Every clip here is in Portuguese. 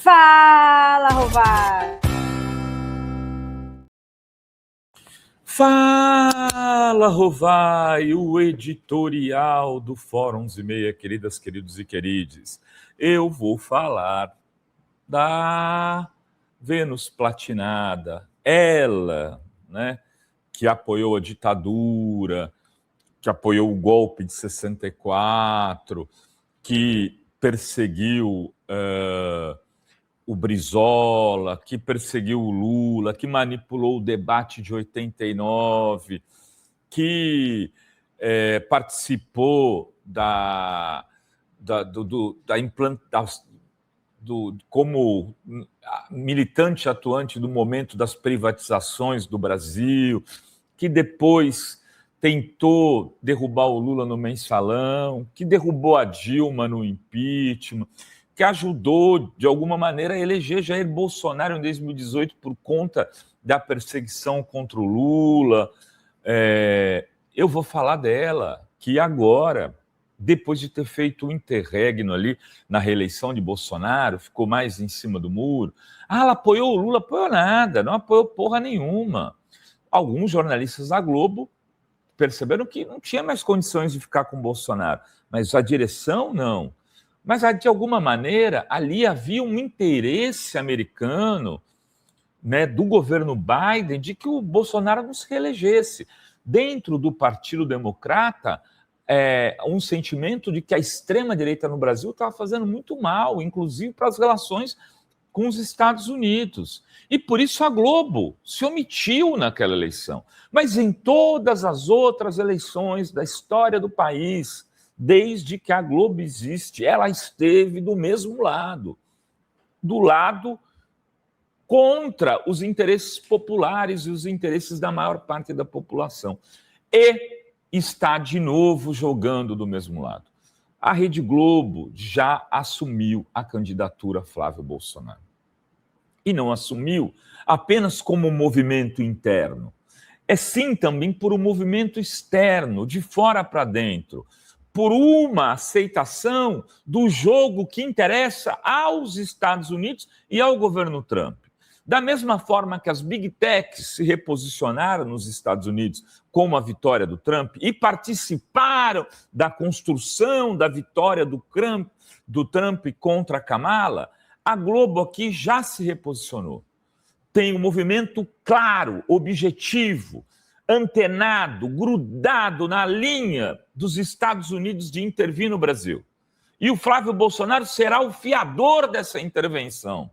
Fala, Rovai! Fala, Rovai, o editorial do Fórum 11:30, queridas, queridos e querides. Eu vou falar da Vênus Platinada, ela, né, que apoiou a ditadura, que apoiou o golpe de 64, que perseguiu o Brizola, que perseguiu o Lula, que manipulou o debate de 89, que participou como militante atuante do momento das privatizações do Brasil, que depois tentou derrubar o Lula no mensalão, que derrubou a Dilma no impeachment, que ajudou, de alguma maneira, a eleger Jair Bolsonaro em 2018 por conta da perseguição contra o Lula. Eu vou falar dela, que agora, depois de ter feito o interregno ali na reeleição de Bolsonaro, ficou mais em cima do muro. Ela apoiou o Lula? Apoiou nada, não apoiou porra nenhuma. Alguns jornalistas da Globo perceberam que não tinha mais condições de ficar com Bolsonaro, mas a direção não. Mas, de alguma maneira, ali havia um interesse americano, né, do governo Biden de que o Bolsonaro não se reelegesse. Dentro do Partido Democrata, um sentimento de que a extrema-direita no Brasil estava fazendo muito mal, inclusive para as relações com os Estados Unidos. E por isso a Globo se omitiu naquela eleição. Mas em todas as outras eleições da história do país, desde que a Globo existe, ela esteve do mesmo lado, do lado contra os interesses populares e os interesses da maior parte da população. E está de novo jogando do mesmo lado. A Rede Globo já assumiu a candidatura Flávio Bolsonaro. E não assumiu apenas como um movimento interno. É sim também por um movimento externo, de fora para dentro, por uma aceitação do jogo que interessa aos Estados Unidos e ao governo Trump. Da mesma forma que as Big Techs se reposicionaram nos Estados Unidos com a vitória do Trump e participaram da construção da vitória do Trump contra a Kamala, a Globo aqui já se reposicionou. Tem um movimento claro, objetivo, antenado, grudado na linha dos Estados Unidos de intervir no Brasil. E o Flávio Bolsonaro será o fiador dessa intervenção.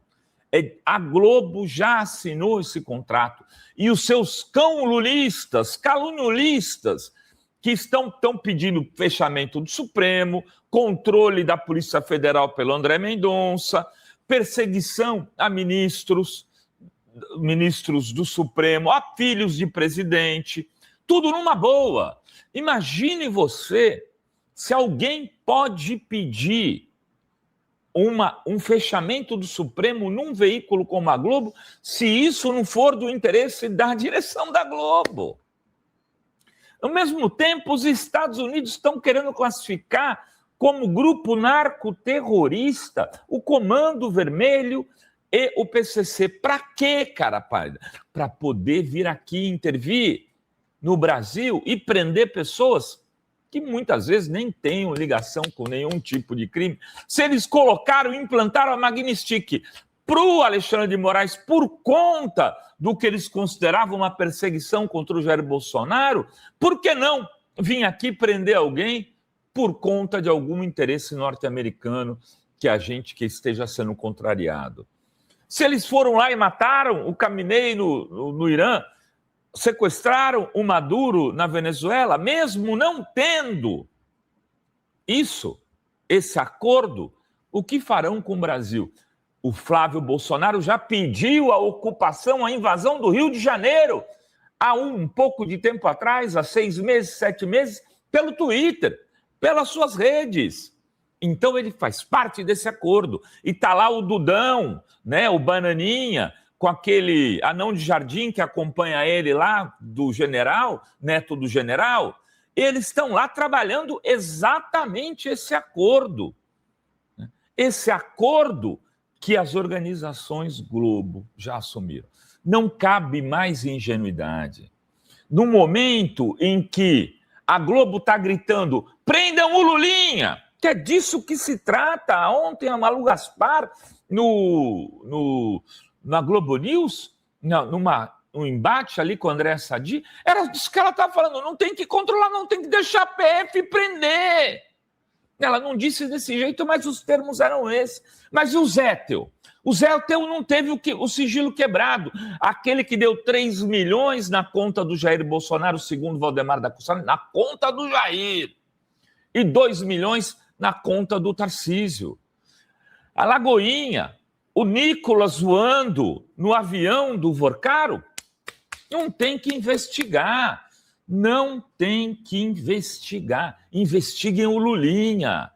A Globo já assinou esse contrato. E os seus cão-lulistas, caluniolistas, que estão pedindo fechamento do Supremo, controle da Polícia Federal pelo André Mendonça, perseguição a ministros do Supremo, a filhos de presidente, tudo numa boa. Imagine você se alguém pode pedir um fechamento do Supremo num veículo como a Globo, se isso não for do interesse da direção da Globo. Ao mesmo tempo, os Estados Unidos estão querendo classificar como grupo narcoterrorista o Comando Vermelho e o PCC. Para quê, cara pálida? Para poder vir aqui intervir no Brasil e prender pessoas que muitas vezes nem tenham ligação com nenhum tipo de crime. Se eles implantaram a Magnistic para o Alexandre de Moraes por conta do que eles consideravam uma perseguição contra o Jair Bolsonaro, por que não vir aqui prender alguém por conta de algum interesse norte-americano que esteja sendo contrariado? Se eles foram lá e mataram o Khamenei no Irã, sequestraram o Maduro na Venezuela, mesmo não tendo esse acordo, o que farão com o Brasil? O Flávio Bolsonaro já pediu a ocupação, a invasão do Rio de Janeiro, há um pouco de tempo atrás, há 6 meses, 7 meses, pelo Twitter, pelas suas redes. Então ele faz parte desse acordo. E está lá o Dudão, né, o Bananinha, com aquele anão de jardim que acompanha ele lá, do general, neto do general. Eles estão lá trabalhando exatamente esse acordo. Esse acordo que as organizações Globo já assumiram. Não cabe mais ingenuidade. No momento em que a Globo está gritando, prendam o Lulinha, que é disso que se trata. Ontem a Malu Gaspar, na Globo News, um embate ali com o André Sadi, era disso que ela estava falando, não tem que controlar, não tem que deixar a PF prender. Ela não disse desse jeito, mas os termos eram esses. Mas e o Zétel? O Zétel não teve o sigilo quebrado. Aquele que deu 3 milhões na conta do Jair Bolsonaro, segundo Valdemar da Costa, na conta do Jair. E 2 milhões na conta do Tarcísio. A Lagoinha, o Nicolas voando no avião do Vorcaro, não tem que investigar. Não tem que investigar. Investiguem o Lulinha.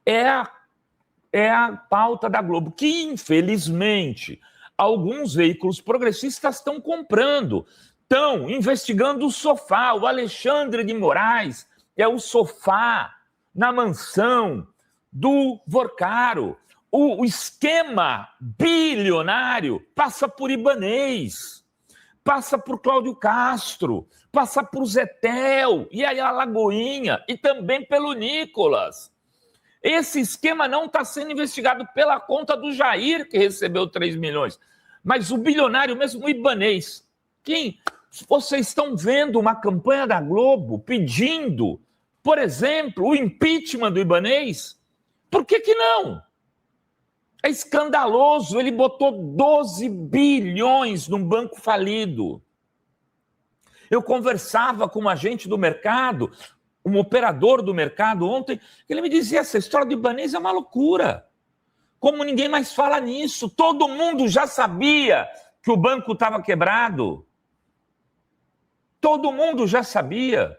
É a pauta da Globo, que, infelizmente, alguns veículos progressistas estão comprando. Estão investigando o Sofá. O Alexandre de Moraes é o Sofá na mansão do Vorcaro. O esquema bilionário passa por Ibanez, passa por Cláudio Castro, passa por Zétel, e aí a Lagoinha, e também pelo Nicolas. Esse esquema não está sendo investigado pela conta do Jair, que recebeu 3 milhões, mas o bilionário mesmo, o Ibanez. Quem? Vocês estão vendo uma campanha da Globo pedindo, por exemplo, o impeachment do Ibanez? Por que não? É escandaloso, ele botou 12 bilhões num banco falido. Eu conversava com um agente do mercado, um operador do mercado ontem, ele me dizia, essa história do Ibanez é uma loucura. Como ninguém mais fala nisso, todo mundo já sabia que o banco estava quebrado. Todo mundo já sabia.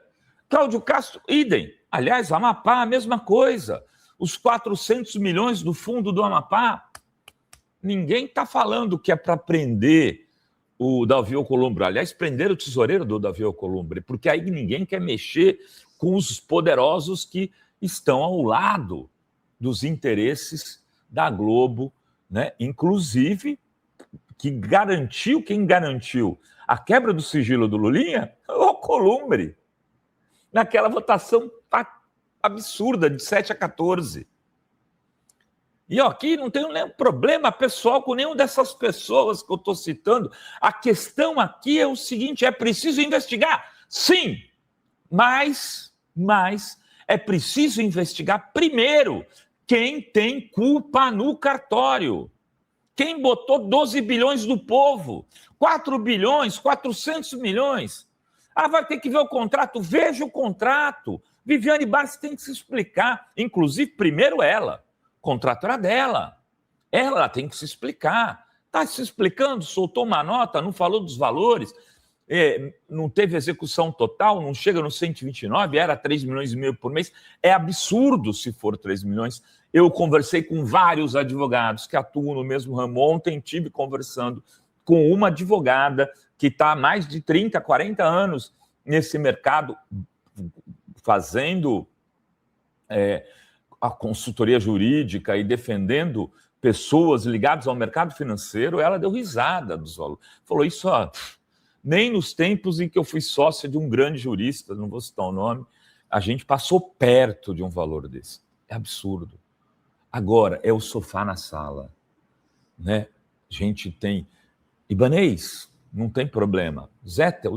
Cláudio Castro, idem. Aliás, Amapá, a mesma coisa. Os 400 milhões do fundo do Amapá, ninguém está falando que é para prender o Davi Alcolumbre. Aliás, prender o tesoureiro do Davi Alcolumbre, porque aí ninguém quer mexer com os poderosos que estão ao lado dos interesses da Globo, né? Inclusive, quem garantiu a quebra do sigilo do Lulinha? O Alcolumbre. Naquela votação absurda de 7-14. E aqui não tenho nenhum problema pessoal com nenhuma dessas pessoas que eu estou citando. A questão aqui é o seguinte, é preciso investigar? Sim, mas é preciso investigar primeiro quem tem culpa no cartório. Quem botou 12 bilhões do povo? 4 bilhões, 400 milhões. Ah, vai ter que ver o contrato. Veja o contrato. Viviane Barros tem que se explicar. Inclusive, primeiro ela. O contrato era dela. Ela tem que se explicar. Está se explicando, soltou uma nota, não falou dos valores, não teve execução total, não chega no 129, era 3 milhões e meio por mês. É absurdo se for 3 milhões. Eu conversei com vários advogados que atuam no mesmo ramo. Ontem estive conversando com uma advogada que está há mais de 30, 40 anos nesse mercado, fazendo a consultoria jurídica e defendendo pessoas ligadas ao mercado financeiro. Ela deu risada dos valores. Falou isso, nem nos tempos em que eu fui sócia de um grande jurista, não vou citar o nome, a gente passou perto de um valor desse. É absurdo. Agora, é o sofá na sala, né? A gente tem Ibanez, não tem problema. Zétel,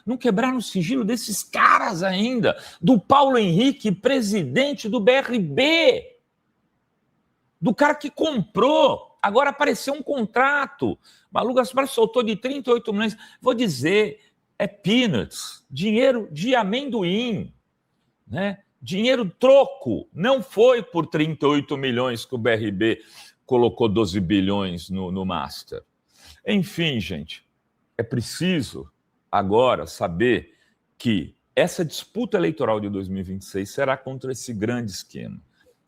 não quebraram o sigilo desses caras ainda. Do Paulo Henrique, presidente do BRB. Do cara que comprou. Agora apareceu um contrato. Malu Gaspar soltou de 38 milhões. Vou dizer, é peanuts. Dinheiro de amendoim. Né? Dinheiro troco. Não foi por 38 milhões que o BRB colocou 12 bilhões no Master. Enfim, gente, é preciso agora saber que essa disputa eleitoral de 2026 será contra esse grande esquema,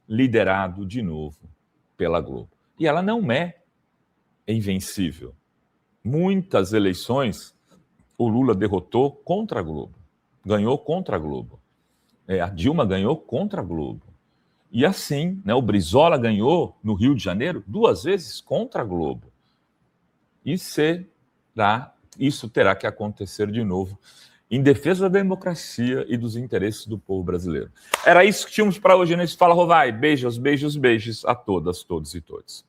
liderado de novo pela Globo. E ela não é invencível. Muitas eleições o Lula derrotou contra a Globo, ganhou contra a Globo. A Dilma ganhou contra a Globo. E assim, né, o Brizola ganhou no Rio de Janeiro 2 vezes contra a Globo. E isso terá que acontecer de novo, em defesa da democracia e dos interesses do povo brasileiro. Era isso que tínhamos para hoje nesse Fala Rovai. Beijos, beijos, beijos a todas, todos e todos.